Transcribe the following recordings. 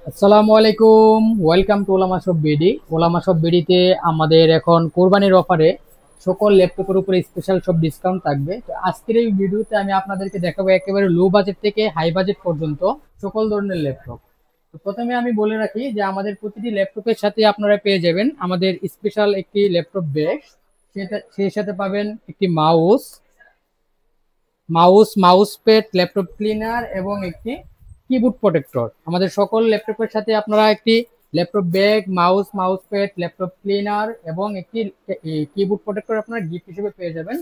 আসসালামু আলাইকুম, welcome to ওলামা শপ বিডি। ওলামা শপ বিডিতে আমাদের এখন কোরবানির অফারে সকল ল্যাপটপের উপরে স্পেশাল সব ডিসকাউন্ট থাকবে। তো আজকের এই ভিডিওতে আমি আপনাদেরকে দেখাবো একেবারে লো বাজেট থেকে হাই বাজেট পর্যন্ত সকল ধরনের ল্যাপটপ। তো প্রথমে আমি বলে রাখি যে আমাদের প্রতিটি ল্যাপটপের সাথে আপনারা পেয়ে যাবেন আমাদের স্পেশাল একটি ল্যাপটপ বেস, সেই সাথে পাবেন একটি mouse mouse mouse pad, laptop cleaner এবং একটি কিবোর্ড প্রোটেক্টর। আমাদের সকল ল্যাপটপের সাথে আপনারা একটি laptop bag, mouse mouse pad, laptop cleaner এবং একটি কিবোর্ড প্রোটেক্টর আপনারা গিফট হিসেবে পেয়ে যাবেন।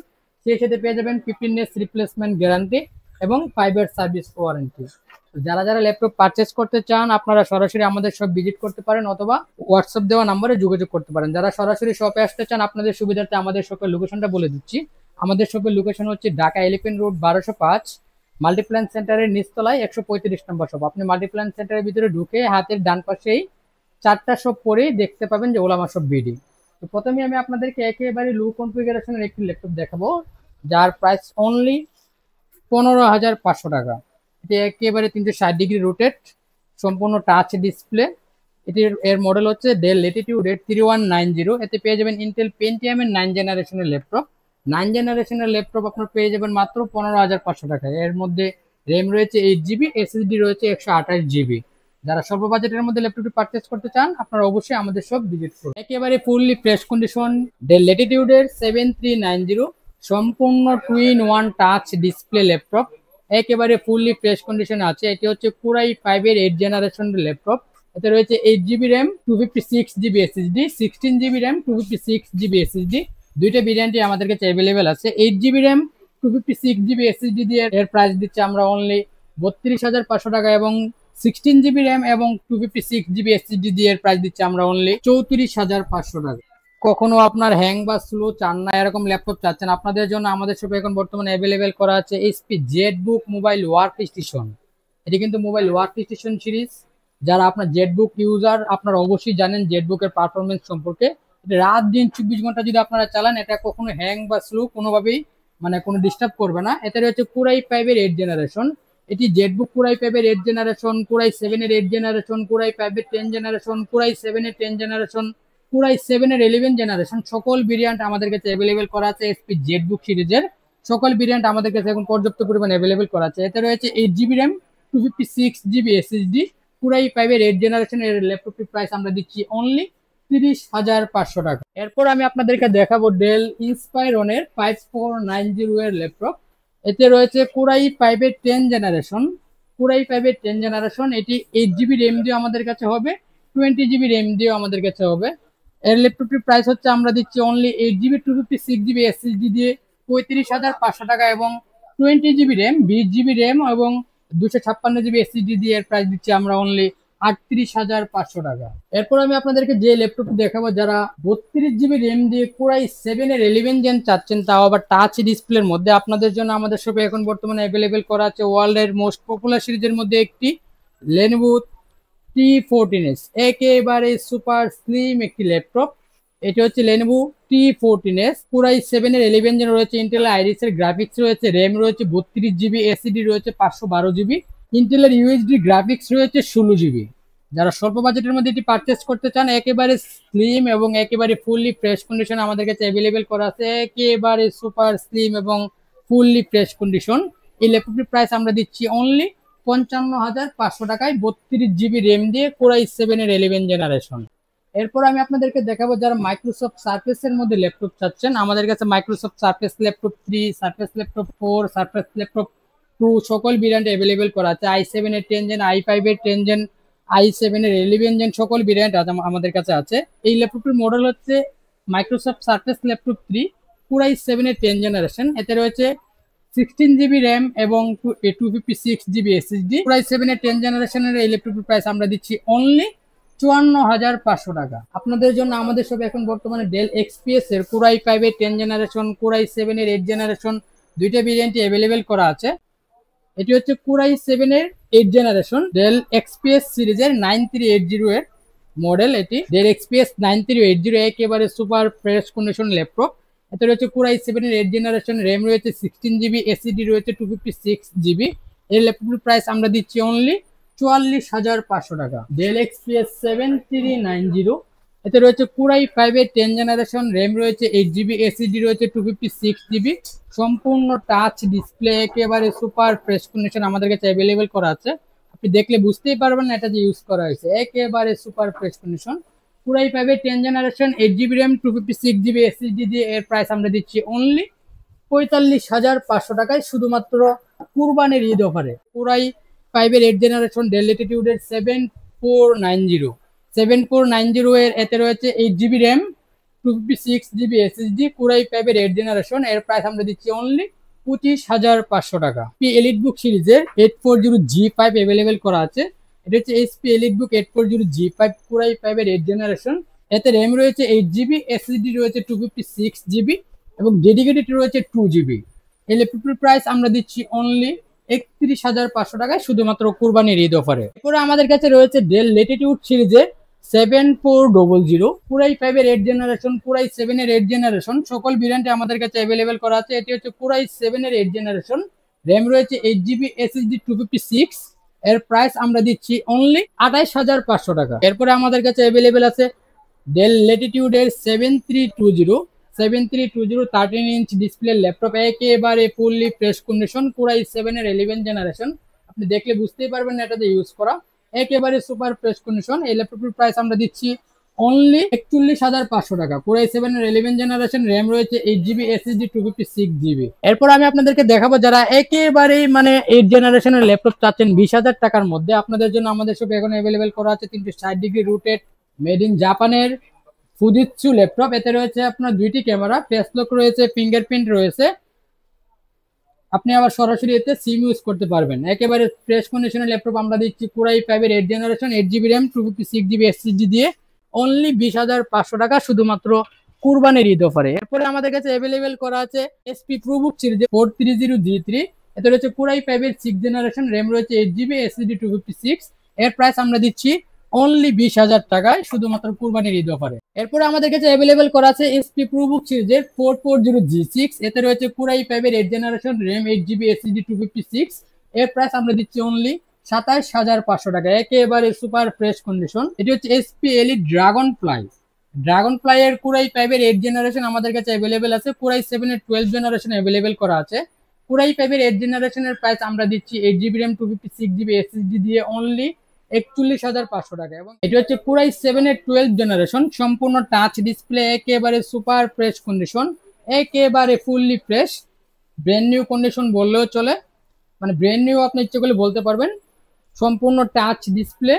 সেই সাথে পেয়ে যাবেন 15 ডেজ রিপ্লেসমেন্ট গ্যারান্টি এবং 5 ইয়ার সার্ভিস ওয়ারেন্টি। যারা যারা ল্যাপটপ পারচেস করতে চান আপনারা সরাসরি আমাদের শপ ভিজিট করতে পারেন অথবা হোয়াটসঅ্যাপ দেওয়া নাম্বারে যোগাযোগ করতে পারেন। যারা সরাসরি শপে আসতে চান আপনাদের সুবিধার্থে আমাদের শপের লোকেশনটা বলে দিচ্ছি। আমাদের শপের লোকেশন হচ্ছে ঢাকা এলিফ্যান্ট রোড 1205, মাল্টিপ্ল্যান সেন্টারের নিচতলায় 135 নম্বর শপ। আপনি মাল্টিপ্ল্যান সেন্টারের ভিতরে ঢুকে হাতের ডান পাশেই 4টা শপ পরেই দেখতে পাবেন যে ওলামা শপ বিডি। তো প্রথমে আমি আপনাদেরকে একেবারে লো কনফিগারেশনের একটি ল্যাপটপ দেখাবো যার প্রাইস অনলি 15,500 টাকা। এটি একেবারে 360 ডিগ্রি রোটেট, সম্পূর্ণ টাচ ডিসপ্লে। এর মডেল হচ্ছে ডেল ল্যাটিটিউড 3190। এতে পেয়ে যাবেন ইন্টেল পেন্টিয়াম এর 9 জেনারেশনের ল্যাপটপ। 9 জেনারেশনের ল্যাপটপ আপনার পেয়ে যাবেন মাত্র 15,500 টাকায়। এর মধ্যে র্যাম রয়েছে 8 জিবি, এসএসডি রয়েছে 128 জিবি। যারা স্বল্প বাজেটের মধ্যে ল্যাপটপটি পারচেস করতে চান আপনারা অবশ্যই আমাদের সব ভিজিট করুন। একেবারে ফুললি ফ্রেশ কন্ডিশন ডেল ল্যাটিটিউডের 7390, সম্পূর্ণ twin one touch display laptop, একেবারে ফুললি ফ্রেশ কন্ডিশনে আছে। এটি হচ্ছে কোরাই 5 এর 8 জেনারেশন ল্যাপটপ। এতে রয়েছে 8 GB RAM, 256 GB SSD, 16 GB RAM, 256 GB SSD. দুইটা ভেরিয়েন্টই আমাদের কাছে অ্যাভেলেবেল আছে। 8 জিবি র্যাম, 256 জিবি এসএসডি দিয়ে এর প্রাইস দিচ্ছে আমরা অনলি 32,500 টাকা, এবং 16 জিবি র্যাম এবং 256 জিবি এসএসডি দিয়ে এর প্রাইস দিচ্ছে আমরা অনলি 34,500 টাকা। কখনো আপনার হ্যাং বা স্লো চান না, এরকম ল্যাপটপ চাচ্ছেন, আপনাদের জন্য আমাদের শপে এখন বর্তমানে অ্যাভেলেবেল করা আছে HP Jetbook mobile work station. এটি কিন্তু মোবাইল ওয়ার্ক স্টেশন সিরিজ। যারা আপনার জেটবুক ইউজার আপনারা অবশ্যই জানেন জেটবুকের পারফরমেন্স সম্পর্কে। রাত দিন 24 ঘন্টা যদি আপনারা চালান এটা কখনো হ্যাং বা স্লো কোনোভাবেই কোনো ডিস্টার্ব করবে না। এতে রয়েছে কোরাই 5 এর 8 জেনারেশন। এটি জেটবুক কোরাই 5 এর 8 জেনারেশন, কোরাই 7 এর 8 জেনারেশন, কোরাই 5 এর 10 জেনারেশন, কোরাই 7 এর 10 জেনারেশন, কোরাই 7 এর 11 জেনারেশন, সকল ভেরিয়েন্ট আমাদের কাছে অ্যাভেলেবেল করা আছে। এসপি জেটবুক সিরিজের সকল ভেরিয়েন্ট আমাদের কাছে এখন পর্যাপ্ত পরিমাণ অ্যাভেলেবেল করা আছে। এতে রয়েছে 8 GB RAM, 256 GB SSD, core i 5 এর 8 জেনারেশন। এর ল্যাপটপটির প্রাইস আমরা দিচ্ছি অনলি 30,500 টাকা। এরপর আমি আপনাদেরকে দেখাবো ডেল ইন্সপাইরনের 5490 এর ল্যাপটপ। এতে রয়েছে কোরাই 5 এর 10 জেনারেশন, কোরাই 5 এর 10 জেনারেশন। এটি 8 জিবি র্যাম দিয়ে আমাদের কাছে হবে, 20 জিবি র্যাম দিয়েও আমাদের কাছে হবে। এর ল্যাপটপটির প্রাইস হচ্ছে আমরা দিচ্ছি অনলি 8 জিবি, 256 জিবি এসএসডি দিয়ে 35,500 টাকা, এবং 20 জিবি র্যাম, 20 জিবি র্যাম এবং 256 জিবি এসএসডি দিয়ে এর প্রাইস দিচ্ছি আমরা অনলি 38,500 টাকা। এরপর আমি আপনাদেরকে যে ল্যাপটপ দেখাবো যারা 32 জিবি র্যাম দিয়ে কোরাই 7 এর 11 জেন চাচ্ছেন, তাও আবার টাচ ডিসপ্লের মধ্যে, আপনাদের জন্য আমাদের শপে এখন বর্তমানে অ্যাভেলেবেল করা আছে ওয়ার্ল্ডের মোস্ট পপুলার সিরিজের মধ্যে একটি লেনোভো T14s, একেবারে সুপার স্লিম একটি ল্যাপটপ। এটি হচ্ছে লেনোভো T14s, কোরাই 7 এর 11 জেন রয়েছে, ইন্টেল আইরিস এর গ্রাফিক্স রয়েছে, র্যাম রয়েছে 32 জিবি, এসএসডি রয়েছে 512 জিবি, ইন্টেলের ইউএসডি গ্রাফিক্স রয়েছে 16 জিবি। যারা স্বল্প বাজেটের মধ্যে এটি পারচেস করতে চান, একেবারে স্লিম এবং একেবারে ফুললি ফ্রেশ কন্ডিশন আমাদের কাছে অ্যাভেলেবেল করা আছে। একেবারে সুপার স্লিম এবং ফুললি ফ্রেশ কন্ডিশন এই ল্যাপটপটির প্রাইস আমরা দিচ্ছি অনলি 55,500 টাকায়, 32 জিবি র্যাম দিয়ে কোরাই 7 এর 11 জেনারেশন। এরপর আমি আপনাদেরকে দেখাবো যারা মাইক্রোসফট সার্ফেস এর মধ্যে ল্যাপটপ চাচ্ছেন, আমাদের কাছে Microsoft surface laptop 3, surface laptop 4, surface laptop 2 সকল ভেরিয়েন্ট অ্যাভেলেবেল করা আছে। i7 এর 10 জেন, i5 এর 10 জেন, i7 এর 11 জেন সকল ভেরিয়েন্ট আমাদের কাছে আছে। এই ল্যাপটপটির মডেল হচ্ছে মাইক্রোসফট সার্ফেস ল্যাপটপ 3, কোরাই 7 এর 10 জেনারেশন। এতে রয়েছে 16 জিবি র্যাম এবং 256 জিবি এসএসডি। কোরাই 7 এর 10 জেনারেশনের এই ল্যাপটপের প্রাইস আমরা দিচ্ছি অনলি 54,500 টাকা। আপনাদের জন্য আমাদের সব এখন বর্তমানে ডেল এক্সপিএস এর কোরাই 5 এর 10 জেনারেশন, কোরাই 7 এর 8 জেনারেশন দুইটা ভেরিয়েন্টই অ্যাভেলেবেল করা আছে। এটি হচ্ছে কোরাই 7 এর 8 জেনারেশন ডেল এক্সপিএস সিরিজের 9380 এর মডেল। এটি ডেল এক্সপিএস 9380, একেবারে সুপার ফ্রেশ কন্ডিশন ল্যাপটপ। এতে রয়েছে কোরাই 7 এর 8 জেনারেশন, র্যাম রয়েছে 16 জিবি, এসএসডি রয়েছে 256 জিবি। এই ল্যাপটপের প্রাইস আমরা দিচ্ছি অনলি 44,500 টাকা। ডেল এক্সপিএস 7390, এতে রয়েছে কুরাই 5 10 জেনারেশন, র্যাম রয়েছে 8 GB, এসএসডি রয়েছে 256 GB, সম্পূর্ণ টাচ ডিসপ্লে, একেবারে সুপার ফ্রেশ কন্ডিশন আমাদের কাছে অ্যাভেলেবেল করা আছে। আপনি দেখলে বুঝতেই পারবেন না এটা যে ইউজ করা হয়েছে, একেবারে super fresh condition. কুরাই 5 10 generation, 8 GB RAM, 256 GB SSD দিয়ে এর প্রাইস আমরা দিচ্ছি অনলি 45,500 টাকায়, শুধুমাত্র কুরবানির ঈদ অফারে। কুরাই 5 8 জেনারেশন, ডেল ল্যাটিটিউডের 7490 এর, এতে রয়েছে 8 GB RAM, 256 GB SSD, কুরাই 5 8 generation, এর প্রাইস আমরা দিচ্ছি অনলি 25,500 টাকা। এলিট বুক সিরিজের 840G5 অ্যাভেলেবেল করা আছে। এটা হচ্ছে এইচপি এলিট বুক 840G5, কুরাই 5 8 জেনারেশন, এতে র্যাম রয়েছে 8 GB, এসএসডি রয়েছে 256 GB এবং ডেডিকেটেড রয়েছে 2 GB। এই ল্যাপটপটির প্রাইস আমরা দিচ্ছি অনলি 31,500 টাকায়, শুধুমাত্র কুরবানির ঈদ অফারে। এরপরে আমাদের কাছে রয়েছে ডেল ল্যাটিটিউড সিরিজের 7400, কুরাই 5 8 জেনারেশন, কুরাই 7 8 জেনারেশন, সকল ভেরিয়েন্টে আমাদের কাছে অ্যাভেলেবেল করা আছে। এটি হচ্ছে কুরাই 7 8 জেনারেশন, র্যাম রয়েছে 8 GB, এসএসডি 256, এর প্রাইস আমরা দিচ্ছি অনলি 28,500 টাকা। এরপরে আমাদের কাছে অ্যাভেলেবেল আছে ডেল ল্যাটিটিউডের 7320 13-ইঞ্চ ডিসপ্লে ল্যাপটপ, একেবারে ফুললি ফ্রেশ কন্ডিশন, কুরাই 7 11 জেনারেশন। আপনি দেখলে বুঝতেই পারবেন না এটা যে ইউজ করা, একেবারে সুপার ফ্রেশ কন্ডিশন। এই ল্যাপটপের প্রাইস আমরা দিচ্ছি অনলি 41,500 টাকা। কুরাই 7 11 জেনারেশন, র্যাম রয়েছে 8 GB, এসএসডি 256 GB। এরপর আমি আপনাদেরকে দেখাবো যারা একেবারেই 8 জেনারেশনের ল্যাপটপ চাচ্ছেন 20,000 টাকার মধ্যে, আপনাদের জন্য আমাদের শপে এখন অ্যাভেলেবেল করা আছে 360 ডিগ্রি রুটেড মেড ইন জাপানের ফুজিৎসু ল্যাপটপ। এতে রয়েছে আপনার 2টি ক্যামেরা, ফেস লক রয়েছে, ফিঙ্গারপ্রিন্ট রয়েছে, আপনি আবার সরাসরি এতে সিম ইউজ করতে পারবেন। একেবারে ফ্রেশ কন্ডিশনের ল্যাপটপ আমরা দিচ্ছি কুরাই 5 8 generation, 8 GB RAM, 256 GB SSD দিয়ে অনলি 20,500 টাকা, শুধুমাত্র কুরবানির ঈদ অফারে। এরপরে আমাদের কাছে অ্যাভেলেবেল করা আছে এসপি প্রুবুক সিরিজ 430G3, এতে রয়েছে কুরাই 5 6 জেনারেশন, র্যাম রয়েছে 8 GB, এসএসডি 256, এর প্রাইস আমরা দিচ্ছি অনলি 20,000 টাকায়, শুধুমাত্র কুরবানির ঈদ অফারে। এরপরে আমাদের কাছে অ্যাভেলেবেল করা আছে এসপি প্রুবুক সিরিজের 440G6, এতে রয়েছে কুরাই 5 8 জেনারেশন, র্যাম 8 GB, এসএসডি 256, এর প্রাইস আমরা দিচ্ছি অনলি 27,500 টাকা, একেবারে সুপার ফ্রেশ কন্ডিশন। এটি হচ্ছে এসপি এলিট ড্রাগন ফ্লাই এর কুরাই 5 8 জেনারেশন আমাদের কাছে অ্যাভেলেবেল আছে, কুরাই 7 12 জেনারেশন অ্যাভেলেবেল করা আছে। কুরাই 5 8 জেনারেশনের প্রাইস আমরা দিচ্ছি 8 GB র্যাম, 256 GB এসএসডি দিয়ে অনলি 41,500 টাকা। এবং এটি হচ্ছে কুরাই 7 12 জেনারেশন, সম্পূর্ণ টাচ ডিসপ্লে, একেবারে সুপার ফ্রেশ কন্ডিশন, একেবারে fully fresh, brand new condition বললেও চলে, ব্র্যান্ড নিউ আপনি ইচ্ছে করলে বলতে পারবেন। সম্পূর্ণ টাচ ডিসপ্লে,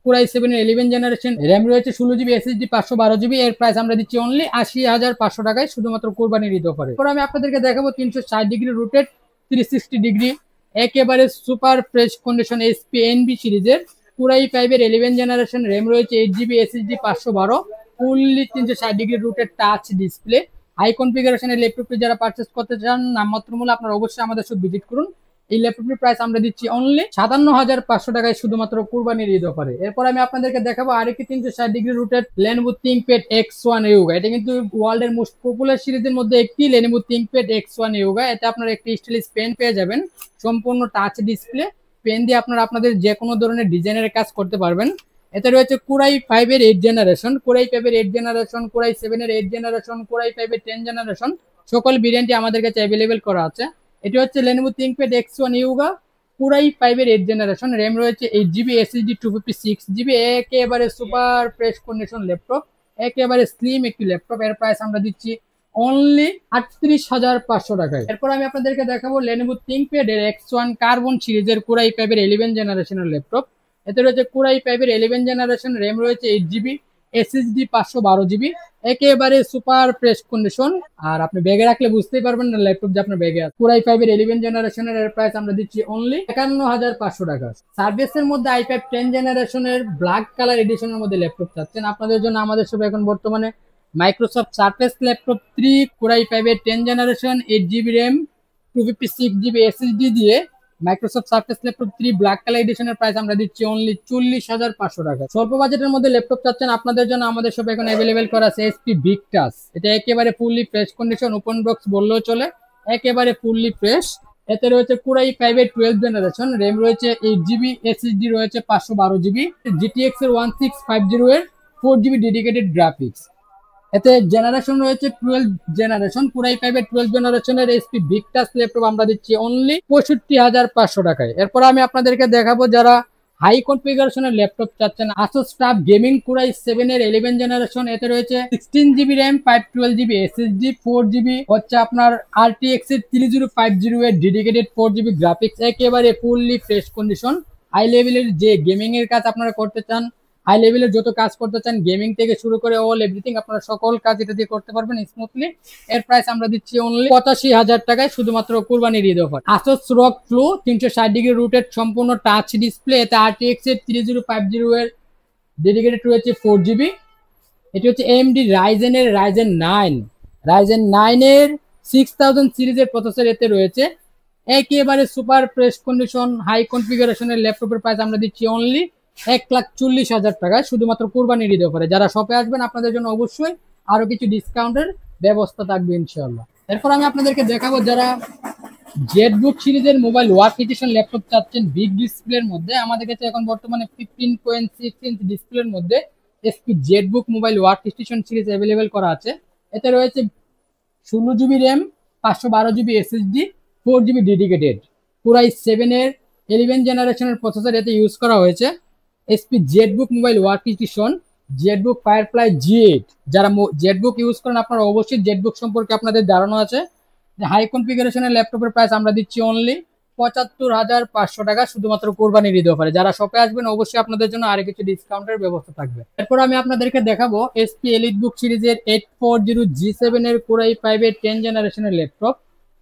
কুরাই 7 11 জেনারেশন, র্যাম রয়েছে 16 GB, এসএসডি 512 GB, এর প্রাইস আমরা দিচ্ছি অনলি 80,500 টাকায়, শুধুমাত্র কুরবানির ঈদ অফারে। এরপর আমি আপনাদেরকে দেখাবো 360 ডিগ্রি রুটেড 360 ডিগ্রি একেবারে super fresh condition HP Envy সিরিজের কুরাই 5 11 জেনারেশন, র্যাম রয়েছে 8 GB, SSD 512, fully 360 degree rotated touch display, high কনফিগারেশনের ল্যাপটপটি যারা পারচেজ করতে চান নামমাত্র মূল্যে, আপনারা অবশ্যই আমাদের সব ভিজিট করুন। এই ল্যাপটপটির প্রাইস আমরা দিচ্ছি অনলি 57,500 টাকায়, শুধুমাত্র কুরবানির ঈদ অফারে। এরপর আমি আপনাদেরকে দেখাবো আরেকটি 360 degree rooted Lenovo ThinkPad X1 yoga. এটা কিন্তু ওয়ার্ল্ড এর মোস্ট পপুলার সিরিজের মধ্যে একটি, লেনোভো থিংকপ্যাড X1 ইয়োগা। এতে আপনারা একটি স্টাইলিশ পেন পেয়ে যাবেন, সম্পূর্ণ টাচ ডিসপ্লে, পেন দিয়ে আপনারা আপনাদের যে কোনো ধরনের ডিজাইনের কাজ করতে পারবেন। এতে রয়েছে কুরাই 5 8 জেনারেশন, কুরাই 5 8 জেনারেশন, কুরাই 7 8 জেনারেশন, কুরাই 5 10 জেনারেশন, সকল ভেরিয়েন্টই আমাদের কাছে অ্যাভেলেবেল করা আছে। এটি হচ্ছে Lenovo ThinkPad X1 yoga, কুরাই 5 8 generation, RAM রয়েছে 8 GB, এসএসডি 256 GB, একেবারে সুপার ফ্রেশ কন্ডিশন ল্যাপটপ, একেবারে স্লিম একটি ল্যাপটপ। এর প্রাইস আমরা দিচ্ছি অনলি 38,500 টাকায়। এরপর আমি আপনাদেরকে দেখাবো লেনোভো থিংকপ্যাড X1 কার্বন সিরিজের কুরাই 5 11 জেনারেশনের ল্যাপটপ। এতে রয়েছে কুরাই 5 11 জেনারেশন, র্যাম রয়েছে 8 GB, এসএসডি 512 GB, একেবারে সুপার ফ্রেশ কন্ডিশন। আর আপনি ব্যাগে রাখলে বুঝতেই পারবেন না ল্যাপটপ যে আপনার ব্যাগে আছে। কুরাই 5 11 জেনারেশনের এর প্রাইস আমরা দিচ্ছি অনলি 51,500 টাকা। সার্ভিসের মধ্যে i5 10 জেনারেশনের ব্ল্যাক কালার এডিশনের মধ্যে ল্যাপটপ চাচ্ছেন, আপনাদের জন্য আমাদের সব এখন বর্তমানে Microsoft Surface laptop 3 Core i 5 10 generation, 8 GB RAM, 256 GB SSD দিয়ে Microsoft Surface laptop 3 black colour এডিশনের প্রাইস আমরা দিচ্ছি অনলি 40,500 টাকা। স্বল্প বাজেটের মধ্যে ল্যাপটপ চাচ্ছেন, আপনাদের জন্য আমাদের সব এখন অ্যাভেলেবেল করা আছে এইচপি ভিক্টাস। এটা একেবারে fully fresh condition, open box বললেও চলে, একেবারে ফুললি ফ্রেশ। এতে রয়েছে কোরাই 5 এর 12 জেনারেশন, র্যাম রয়েছে 8 জিবি, এসএসডি রয়েছে 512 জিবি, জিটিএক্স এর 1650 এর 4 জিবি ডেডিকেটেড গ্রাফিক্স। এতে জেনারেশন রয়েছে 12 জেনারেশন, কোরাই 5 এর 12 জেনারেশনের এসপি ভিক্টাস ল্যাপটপ আমরা দিচ্ছি অনলি 65,500 টাকায়। এরপর আমি আপনাদেরকে দেখাবো যারা হাই কনফিগারেশনের ল্যাপটপ চাচ্ছেন, আসুস টাফ গেমিং কোরাই 7 এর 11 জেনারেশন। এতে রয়েছে 16 GB RAM, 512 GB SSD, 4 GB হচ্ছে আপনার আরটিএক্স এর 3050 এর ডেডিকেটেড 4 জিবি গ্রাফিক্স, একেবারে ফুললি ফ্রেশ কন্ডিশন। হাই লেভেলের যে গেমিং এর কাজ আপনারা করতে চান, হাই লেভেলের যত কাজ করতে চান, গেমিং থেকে শুরু করে অল এভরিথিং, আপনারা সকল কাজ এটা দিয়ে করতে পারবেন স্মুথলি। এর প্রাইস আমরা দিচ্ছি অনলি 85,000 টাকায়, শুধুমাত্র কুরবানির ঈদ অফার। আসুস রগ ফ্লো 360 ডিগ্রি রুটেড সম্পূর্ণ টাচ ডিসপ্লে, এতে আরটিএক্স এর 3050 এর ডেডিকেটেড রয়েছে 4 জিবি। এটি হচ্ছে এএমডি রাইজেন 9 এর 6000 সিরিজের প্রসেসর এতে রয়েছে। একেবারে সুপার ফ্রেশ কন্ডিশন হাই কনফিগারেশনের ল্যাপটপের প্রাইস আমরা দিচ্ছি অনলি 1,40,000 টাকায়, শুধুমাত্র কুরবানির ঈদ অফারে। যারা শপে আসবেন আপনাদের জন্য অবশ্যই আরো কিছু ডিসকাউন্টের ব্যবস্থা থাকবে ইনশাআল্লাহ। এরপর আমি আপনাদেরকে দেখাবো যারা জেটবুক সিরিজের মোবাইল ওয়ার্ক এডিশন ল্যাপটপ চাচ্ছেন বিগ ডিসপ্লের মধ্যে, আমাদের কাছে এখন বর্তমানে 15.6 ইঞ্চ ডিসপ্লের মধ্যে SP Jetbook mobile work station series available করা আছে। এতে রয়েছে 16 GB RAM, 512 GB SSD, 4 GB dedicated, core i 7 এর 11 জেনারেশনের প্রসেসর এতে ইউজ করা হয়েছে। SP Jetbook mobile work station Jetbook firefly G8, যারা জেটবুক ইউজ করেন আপনারা অবশ্যই জেটবুক সম্পর্কে আপনাদের ধারণা আছে। হাই কনফিগারেশনের ল্যাপটপের প্রাইস আমরা দিচ্ছি অনলি 75,500 টাকা, শুধুমাত্র কোরবানির ঈদ অফারে। যারা শপে আসবেন অবশ্যই আপনাদের জন্য আরো কিছু ডিসকাউন্টের ব্যবস্থা থাকবে। এরপর আমি আপনাদেরকে দেখাবো এসপি এলিটবুক সিরিজের 840G7 এর কোরাই 5 এর 10 জেনারেশনের ল্যাপটপ।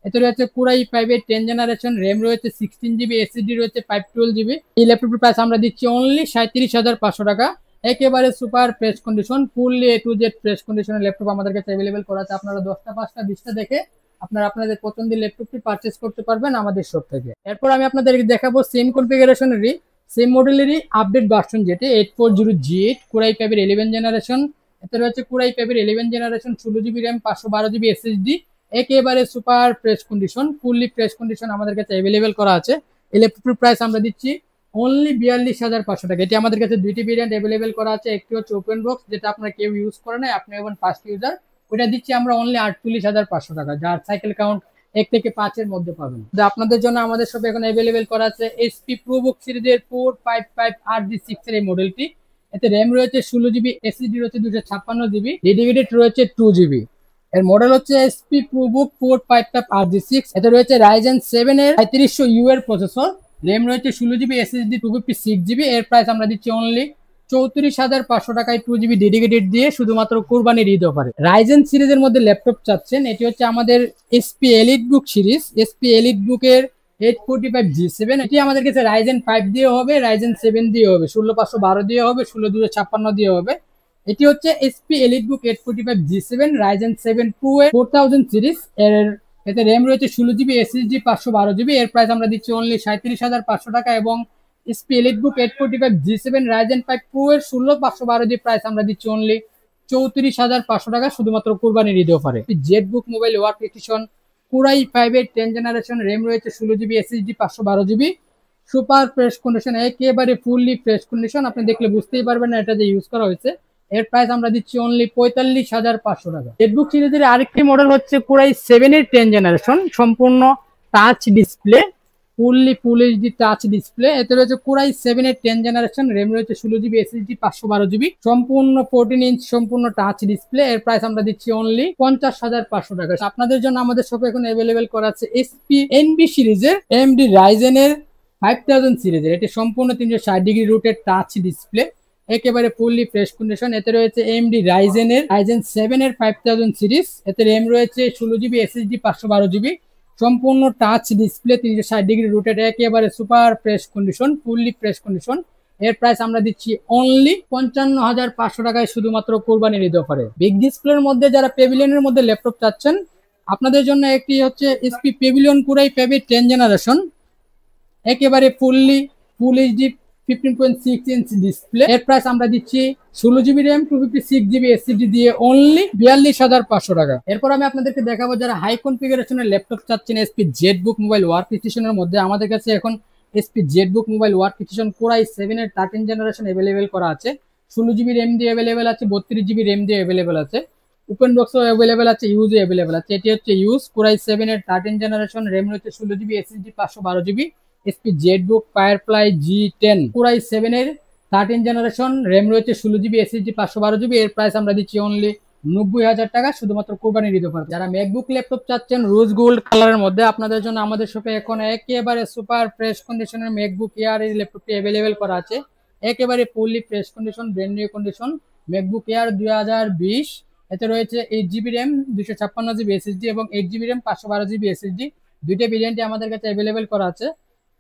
এতে রয়েছে কোরাই 5 এর 10 জেনারেশন, র্যাম রয়েছে 16 জিবি, এসএসডি রয়েছে 512 জিবি। এই ল্যাপটপের প্রাইস আমরা দিচ্ছি অনলি 37,500 টাকা। একেবারে super fresh condition, fully A to Z fresh কন্ডিশনের ল্যাপটপ আমাদের কাছে অ্যাভেলেবেল করা আছে। আপনারা 10টা 5টা 20টা দেখে আপনারা আপনাদের পছন্দের ল্যাপটপটি পারচেজ করতে পারবেন আমাদের শপ থেকে। এরপর আমি আপনাদেরকে দেখাবো সেম কনফিগারেশনেরই সেম মডেলেরই আপডেট ভার্সন, যেটি 840G8 কোরাই 5 এর 11 জেনারেশন। এতে রয়েছে কোরাই 5 এর 11 generation, 16 GB RAM, 512 GB SSD, একেবারে super fresh condition, fully fresh condition আমাদের কাছে অ্যাভেলেবেল করা আছে। এই ল্যাপটপের প্রাইস আমরা দিচ্ছি অনলি 42,500 টাকা। এটি আমাদের কাছে দুইটি ভেরিয়েন্ট অ্যাভেলেবেল করা আছে, একটি হচ্ছে ওপেন বক্স, যেটা আপনারা কেউ ইউজ করে না, আপনি এখন ফার্স্ট ইউজার, ওটা দিচ্ছি আমরা অনলি 48,500 টাকা, যার সাইকেল কাউন্ট 1 থেকে 5 এর মধ্যে পাবেন। আপনাদের জন্য আমাদের সব এখন অ্যাভেলেবেল করা আছে এসপি প্রোবুক সিরিজের 455RG6 এর এই মডেলটি। এতে র্যাম রয়েছে 16 জিবি, এসএসডি রয়েছে 256 জিবি, ডেডিকেটেড রয়েছে 2 জিবি। এর মডেল হচ্ছে এসপি প্রোবুক 455RG6। এতে রয়েছে রাইজেন 7 এর 3500U এর প্রসেসর, র্যাম রয়েছে 16 জিবি, এসএসডি 256 জিবি। এর প্রাইস আমরা দিচ্ছি অনলি 34,500 টাকায় 2 জিবি ডেডিকেটেড দিয়ে, শুধুমাত্র কুরবানির ঈদ অফারে। রাইজেন সিরিজের মধ্যে ল্যাপটপ চাচ্ছেন, এটি হচ্ছে আমাদের এসপি এলিটবুক সিরিজ, এসপি এলিটবুকের 845G7। এটি আমাদের কাছে রাইজেন 5 দিয়ে হবে, রাইজেন 7 দিয়ে হবে, 16512 দিয়ে হবে, 16256 দিয়ে হবে। এটি হচ্ছে SP EliteBook 845G7 Ryzen 7 Pro এর 4000 সিরিজ। এতে র্যাম রয়েছে 16 জিবি, এসএসডি 512 জিবি। এর প্রাইস আমরা দিচ্ছি অনলি 37,500 টাকা, এবং SP EliteBook 845G7 Ryzen 5 Pro এর 16512 প্রাইস আমরা দিচ্ছি অনলি 34,500 টাকা, শুধুমাত্র কুরবানির ঈদ অফারে। Jetbook mobile work station core i 5 এর 10 জেনারেশন, র্যাম রয়েছে 16 GB, SSD 512 GB, super fresh condition, একেবারে ফুললি ফ্রেশ কন্ডিশন, আপনি দেখলে বুঝতেই পারবেন না এটা যে ইউজ করা হয়েছে। এর প্রাইস আমরা দিচ্ছি অনলি 45,500 টাকা। জেটবুক সিরিজের আরেকটি মডেল হচ্ছে কোরাই 7 এর 10 জেনারেশন, সম্পূর্ণ touch display, fully full HD touch display. এতে রয়েছে কোরাই 7 এর 10 জেনারেশন, র্যাম রয়েছে 16 জিবি, এসএসডি 512 জিবি, সম্পূর্ণ 14 ইঞ্চ সম্পূর্ণ টাচ ডিসপ্লে। এর প্রাইস আমরা দিচ্ছি অনলি 50,500 টাকা। আপনাদের জন্য আমাদের শপে এখন অ্যাভেলেবেল করা আছে এসপি এনবি সিরিজের এএমডি রাইজেনের 5000 সিরিজের, এটি সম্পূর্ণ 360 ডিগ্রি রুটেড টাচ ডিসপ্লে, একেবারে ফুললি ফ্রেশ কন্ডিশন। এতে রয়েছে এএমডি রাইজেন 7 এর 5000 সিরিজ। এতে র্যাম রয়েছে 16 জিবি, এসএসডি 512 জিবি, সম্পূর্ণ টাচ ডিসপ্লে, 360 ডিগ্রি রুটেড, একেবারে super fresh condition, fully fresh condition. এর প্রাইস আমরা দিচ্ছি অনলি 55,500 টাকায়, শুধুমাত্র কোরবানির ঈদ অফারে। বিগ ডিসপ্লের মধ্যে যারা পেভিলিয়নের মধ্যে ল্যাপটপ চাচ্ছেন, আপনাদের জন্য একটি হচ্ছে এসপি পেভিলিয়ন কোরাই 5 এর 10 জেনারেশন, একেবারে ফুল এইচডি 15.6 ইঞ্চ ডিসপ্লে। এর প্রাইস আমরা দিচ্ছি 16 GB র্যাম 256 GB এসএসডি দিয়ে অনলি 42,500 টাকা। এরপর আমি আপনাদেরকে দেখাবো যারা হাই কনফিগারেশনের ল্যাপটপ চাচ্ছেন এসপি জেটবুক মোবাইল ওয়ার্কস্টেশনের মধ্যে, আমাদের কাছে এখন SP Jetbook mobile workstation core i7 এর 13 জেনারেশন অ্যাভেলেবেল করা আছে। 16 GB র্যাম দিয়ে অ্যাভেলেবেল আছে, 32 GB র্যাম দিয়ে অ্যাভেলেবেল আছে, ওপেন বক্সও অ্যাভেলেবেল আছে, ইউজও অ্যাভেলেবেল আছে। এটি হচ্ছে ইউজ কোর i7 এর 13 জেনারেশন, র্যাম রয়েছে 16 GB, SSD 512 GB। SP Jetbook firefly G10 core i7 এর 13 জেনারেশন, র্যাম রয়েছে 16 GB, এসএসডি 512 GB। এর প্রাইস আমরা দিচ্ছি অনলি 90,000 টাকা শুধুমাত্র কোরবানির ঈদ অফার। যারা ম্যাকবুক ল্যাপটপ চাচ্ছেন রোজ গোল্ড কালারের মধ্যে, আপনাদের জন্য আমাদের শপে এখন একেবারে সুপার ফ্রেশ কন্ডিশনের ম্যাকবুক এয়ার এই ল্যাপটপটি অ্যাভেলেবেল করা আছে। একেবারে fully fresh condition, brand new condition MacBook air 2020। এতে রয়েছে 8 GB র্যাম 256 GB এসএসডি এবং 8 GB র্যাম 512 GB এসএসডি। দুইটা ভেরিয়েন্টে আমাদের কাছে অ্যাভেলেবেল করা আছে।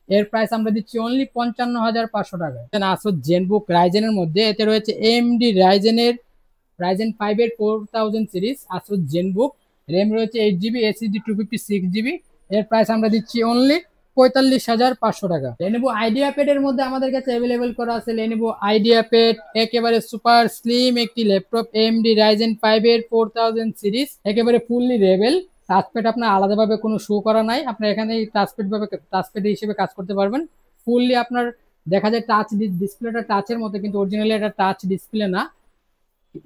এর প্রাইস আমরা দিচ্ছি অনলি 55,500 টাকা। আসো জেনবুক রাইজেনের মধ্যে, এতে রয়েছে AMD রাইজেন 5 এর 4000 সিরিজ আসুস জেনবুক, র্যাম রয়েছে 8 GB, এসএসডি 256 GB। এর প্রাইস আমরা দিচ্ছি অনলি 45,500 টাকা। লেনোভো আইডিয়াপ্যাড এর মধ্যে আমাদের কাছে অ্যাভেলেবেল করা আছে লেনোভো আইডিয়াপ্যাড, একেবারে সুপার স্লিম একটি ল্যাপটপ, AMD রাইজেন 5 এর 4000 সিরিজ, একেবারে ফুললি রেবেল। টাচপ্যাড আপনার আলাদাভাবে কোনো শো করা নাই, আপনার এখানে টাচপ্যাড হিসেবে কাজ করতে পারবেন। ফুললি আপনার দেখা যায় টাচ ডিসপ্লেটা টাচের মতো, কিন্তু অরিজিনালি এটা টাচ ডিসপ্লে না,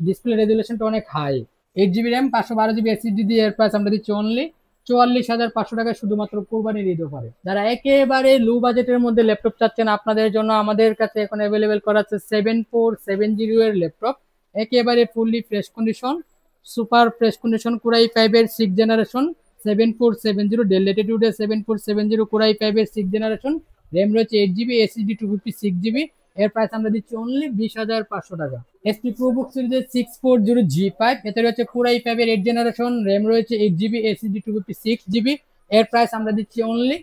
ডিসপ্লে রেজুলেশনটা অনেক high. 8 GB RAM 512 GB SSD দিয়ে এর প্রাইস আমরা দিচ্ছি অনলি 44,500 টাকায় শুধুমাত্র কোরবানির ঈদ অফারে। যারা একেবারে লো বাজেটের মধ্যে ল্যাপটপ চাচ্ছেন, আপনাদের জন্য আমাদের কাছে এখন অ্যাভেলেবেল করা আছে 7470 এর ল্যাপটপ, একেবারে fully fresh condition, super fresh condition, core i5 এর 6 generation 7470, del Latitude 7470 core i5 এর 6 জেনারেশন, র্যাম রয়েছে 8 GB, এসএসডি 256 GB। এর প্রাইস আমরা দিচ্ছি অনলি 20,500 টাকা। এসপি প্রোবুক সিরিজের 640G5, এতে রয়েছে কোর i5 এর 8 জেনারেশন, র্যাম রয়েছে 8 GB, এসএসডি 256 GB। এর প্রাইস আমরা দিচ্ছি অনলি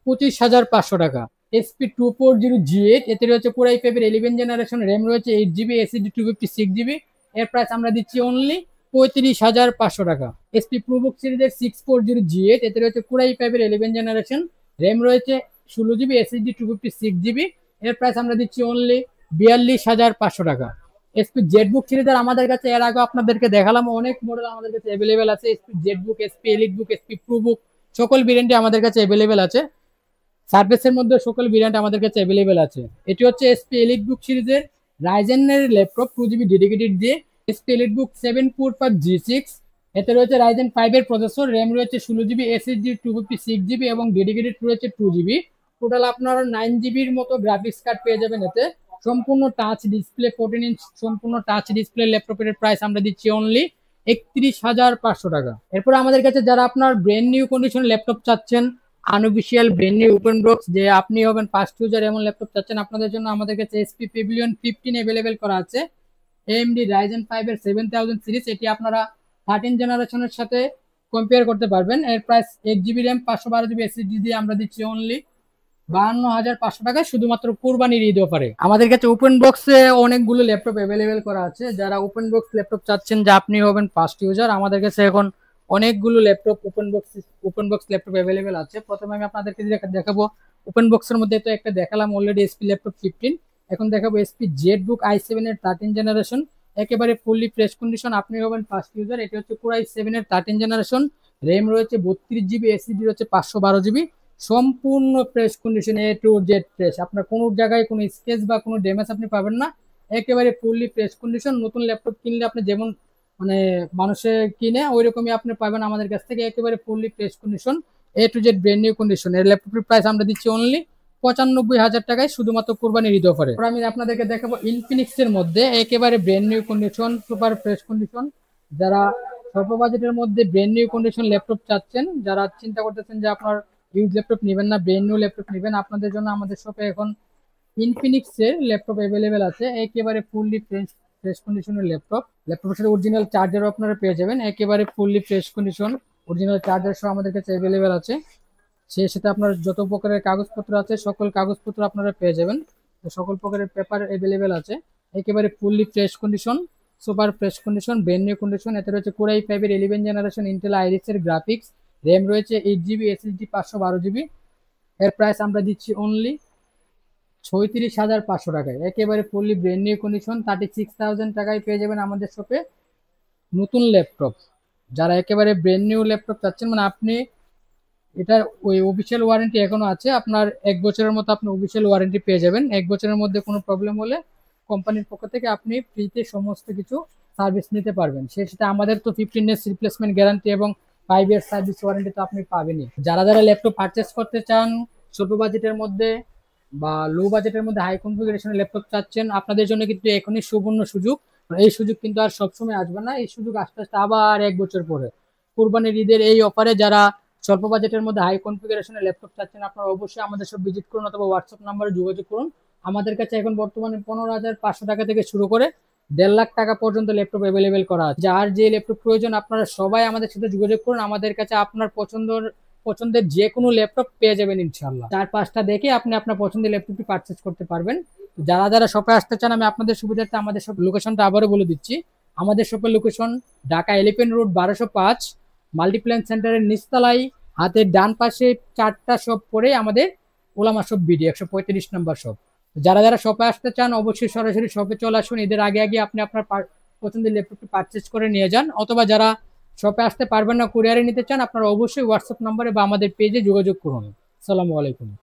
25,500 টাকা। এসপি 240G8, এতে রয়েছে কোর i5 এর 11 জেনারেশন, র্যাম রয়েছে 8 GB, এসএসডি 256 GB। এর প্রাইস আমরা দিচ্ছি অনলি 35,500 টাকা। এসপি প্রোবুক সিরিজের 640G8, এতে রয়েছে কোর i5 এর 11 জেনারেশন, র্যাম রয়েছে 16 GB, এসএসডি 256 GB। এর প্রাইস আমরা দিচ্ছি অনলি 42,500 টাকা। এসপি জেটবুক সিরিজের আমাদের কাছে এর আগে আপনাদেরকে দেখালাম অনেক মডেল আমাদের কাছে অ্যাভেলেবেল আছে। SP Jetbook, SP EliteBook, SP ProBook সকল ভেরিয়েন্টে আমাদের কাছে অ্যাভেলেবেল আছে। সার্ভিসের মধ্যে সকল ভেরিয়েন্ট আমাদের কাছে অ্যাভেলেবেল আছে। এটি হচ্ছে এসপি এলিটবুক সিরিজের রাইজেনের ল্যাপটপ 2GB ডেডিকেটেড দিয়ে, এসপি এলিটবুক 745G6, এতে রয়েছে রাইজেন 5 এর প্রসেসর, র্যাম রয়েছে 16 GB, এসএসডি 256 GB এবং ডেডিকেটেড রয়েছে 2 GB। টোটাল আপনারা 9 GB'র মতো গ্রাফিক্স কার্ড পেয়ে যাবেন। এতে সম্পূর্ণ টাচ ডিসপ্লে 14 ইঞ্চ সম্পূর্ণ টাচ ডিসপ্লে ল্যাপটপের প্রাইস আমরা দিচ্ছি অনলি 31,500 টাকা। এরপর আমাদের কাছে যারা আপনার ব্র্যান্ড নিউ কন্ডিশন ল্যাপটপ চাচ্ছেন, unofficial brand new open box, যে আপনি হবেন ফার্স্ট ইউজার এমন ল্যাপটপ চাচ্ছেন, আপনাদের জন্য আমাদের কাছে এসপি পেভিলিয়ন 15 অ্যাভেলেবেল করা আছে। AMD রাইজেন 5 এর 7000 সিরিজ, এটি আপনারা 13 জেনারেশনের সাথে কম্পেয়ার করতে পারবেন। এর price 8 GB RAM 512 GB SSD দিয়ে আমরা দিচ্ছি অনলি 52,500 টাকায় শুধুমাত্র কোরবানির ঈদ অফারে। আমাদের কাছে ওপেন বক্সে অনেকগুলো ল্যাপটপ অ্যাভেলেবেল করা আছে। যারা ওপেন বক্স ল্যাপটপ চাচ্ছেন, যে আপনি হবেন ফার্স্ট ইউজার, আমাদের কাছে এখন অনেকগুলো laptop open box laptop available আছে। প্রথমে আমি আপনাদেরকে দেখাবো ওপেন বক্সের মধ্যে, তো একটা দেখালাম অলরেডি এসপি ল্যাপটপ 15, এখন দেখাবো এসপি জেটবুক i7 এর 13 জেনারেশন, একেবারে ফুললি ফ্রেশ কন্ডিশন, আপনি হবেন ফার্স্ট ইউজার। এটি হচ্ছে কোর i7 এর 13 জেনারেশন, র্যাম রয়েছে 32 GB, এসএসডি রয়েছে 512 GB, সম্পূর্ণ fresh condition, A to Z fresh, আপনার কোনো জায়গায় কোনো স্কেচ বা কোনো ড্যামেজ আপনি পাবেন না, একেবারে ফুললি ফ্রেশ কন্ডিশন। নতুন ল্যাপটপ কিনলে আপনি যেমন মানে মানুষে কিনে ওই রকমই আপনি পাবেন আমাদের কাছ থেকে, একেবারে fully fresh condition, A to Z brand new condition. এর ল্যাপটপের প্রাইস আমরা দিচ্ছি অনলি 95,000 টাকায় শুধুমাত্র কোরবানির ঈদ অফারে। আমি আপনাদেরকে দেখাবো ইনফিনিক্স এর মধ্যে একেবারে brand new condition, super fresh condition. যারা স্বল্প বাজেটের মধ্যে ব্র্যান্ড নিউ কন্ডিশন ল্যাপটপ চাচ্ছেন, যারা চিন্তা করতেছেন যে আপনার ইউজ ল্যাপটপ নেবেন না, ব্র্যান্ড নিউ ল্যাপটপ নেবেন, আপনাদের জন্য আমাদের শপে এখন ইনফিনিক্স এর ল্যাপটপ অ্যাভেলেবেল আছে। একেবারে ফুললি ফ্রেশ কন্ডিশনের ল্যাপটপের সাথে অরিজিনাল চার্জারও আপনারা পেয়ে যাবেন, একেবারে fully fresh condition original charger সহ আমাদের কাছে অ্যাভেলেবেল আছে। সেই সাথে আপনার যত প্রকারের কাগজপত্র আছে সকল কাগজপত্র আপনারা পেয়ে যাবেন, সকল প্রকারের পেপার অ্যাভেলেবেল আছে। একেবারে fully fresh condition, super fresh condition, brand new condition. এতে রয়েছে কোর i5 এর 11 জেনারেশন ইন্টেল আইরিস এর গ্রাফিক্স, র্যাম রয়েছে 8 GB, এসএসডি 512 GB। এর প্রাইস আমরা দিচ্ছি অনলি 36,500 টাকায় একেবারে ফুললি ব্র্যান্ড নিউ কন্ডিশন 36,000 টাকায় পেয়ে যাবেন আমাদের শপে নতুন ল্যাপটপ। যারা একেবারে ব্র্যান্ড নিউ ল্যাপটপ চাচ্ছেন, মানে আপনি এটার ওই অফিসিয়াল ওয়ারেন্টি এখনো আছে, আপনার 1 বছরের মতো আপনি অফিসিয়াল ওয়ারেন্টি পেয়ে যাবেন। 1 বছরের মধ্যে কোনো প্রবলেম হলে কোম্পানির পক্ষ থেকে আপনি ফ্রিতে সমস্ত কিছু সার্ভিস নিতে পারবেন। সেটা আমাদের তো 15 ইয়ার্স রিপ্লেসমেন্ট গ্যারান্টি এবং 5 ইয়ার্স সার্ভিস ওয়ারেন্টি তো আপনি পাবেনই। যারা যারা ল্যাপটপ পারচেস করতে চান ছোট বাজেটের মধ্যে বা লো বাজেটের মধ্যে হাই কনফিগারেশনের ল্যাপটপ চাচ্ছেন, আপনাদের জন্য কিন্তু এখনই সুবর্ণ সুযোগ। এই সুযোগ কিন্তু আর সবসময় আসবে না, এই সুযোগ আস্তে আস্তে আবার 1 বছর পরে কুরবানির ঈদের এই অফারে যারা স্বল্প বাজেটের মধ্যে হাই কনফিগারেশনের ল্যাপটপ চাচ্ছেন, আপনারা অবশ্যই আমাদের সব ভিজিট করুন অথবা হোয়াটসঅ্যাপ নাম্বারে যোগাযোগ করুন। আমাদের কাছে এখন বর্তমানে 15,500 টাকা থেকে শুরু করে 1.5 লাখ টাকা পর্যন্ত ল্যাপটপ অ্যাভেলেবেল করা আছে। যার যে ল্যাপটপ প্রয়োজন আপনারা সবাই আমাদের সাথে যোগাযোগ করুন। আমাদের কাছে আপনার পছন্দের যে কোনো ল্যাপটপ পেয়ে যাবেন ইনশাল্লাহ। 4-5টা দেখে আপনি আপনার পছন্দের ল্যাপটপটি পারচেস করতে পারবেন। যারা যারা শপে আসতে চান, আমি আপনাদের সুবিধার্থে আমাদের শপ লোকেশনটা আবারও বলে দিচ্ছি। আমাদের শপের location Dhaka elephant road 1205 Multiplan সেন্টারের নিচতলায় হাতের ডান পাশে 4টা শপ পরে আমাদের ওলামা শপ বিডি 135 নম্বর শপ। যারা যারা শপে আসতে চান অবশ্যই সরাসরি শপে চলে আসুন। এদের আগে আগে আপনি আপনার পছন্দের ল্যাপটপটি পারচেস করে নিয়ে যান, অথবা যারা শপে আসতে পারবেন না কুরিয়ারে নিতে চান, আপনারা অবশ্যই হোয়াটসঅ্যাপ নম্বরে বা আমাদের পেজে যোগাযোগ করুন। আসসালামু আলাইকুম।